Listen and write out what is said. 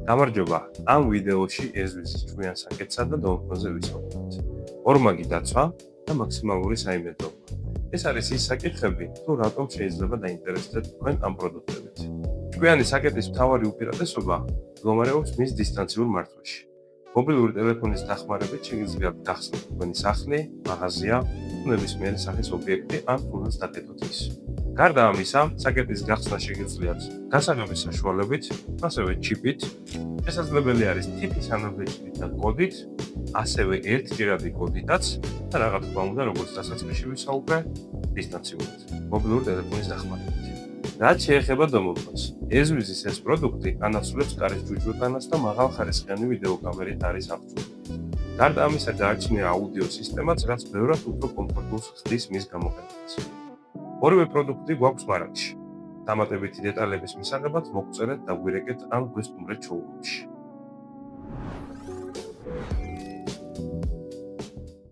გამარჯობა, ამ ვიდეოში ეზვიზის ჭკვიან საკეთსა და დომოფონზე ვისაუბრებთ. ორმაგი დაცვა და მაქსიმალური საიმედოობა. ეს არის ის საკითხები, თუ რატომ შეიძლება დაინტერესდეთ თქვენ ამ პროდუქტებით. ჭკვიანი საკეთის მთავარი უპირატესობა მდგომარეობს მის დისტანციურ მართვაში. მობილური ტელეფონის დახმარებით შეგიძლიათ გახსნათ თქვენი სახლი, მაღაზია, ნებისმიერი სახის ობიექტი ან თუნდაც დაკეტოთ ის. გარდა ამისა, საკეთის გახსნა შეგიძლიათ გასაღების საშუალებით, ასევე ჩიპით. შესაძლებელი არის ტიპის ანაბეჭდით და კოდით, ასევე ერთჯერადი კოდითაც და რა თქმა უნდა, როგორც დასაწყისში ვისაუბრე, დისტანციურად, მობილური ტელეფონის დახმარებით. რაც შეეხება დომოფონს, ეზვიზის ეს პროდუქტი ანაცვლებს კარის ჯუჯვოდანას და მაღალხარისხიანი ვიდეოკამერით არის აღჭურვილი. გარდა ამისა, გააჩნია აუდიო სისტემაც, რაც ბევრად უფრო კომფორტულს ხდის მის გამოყენებას. ორივე პროდუქტი გვაქვს მარკაში. დამატებითი დეტალების მისაღებად მოგწერეთ და გვირეკეთ ან გვესტუმრეთ შოურუმში.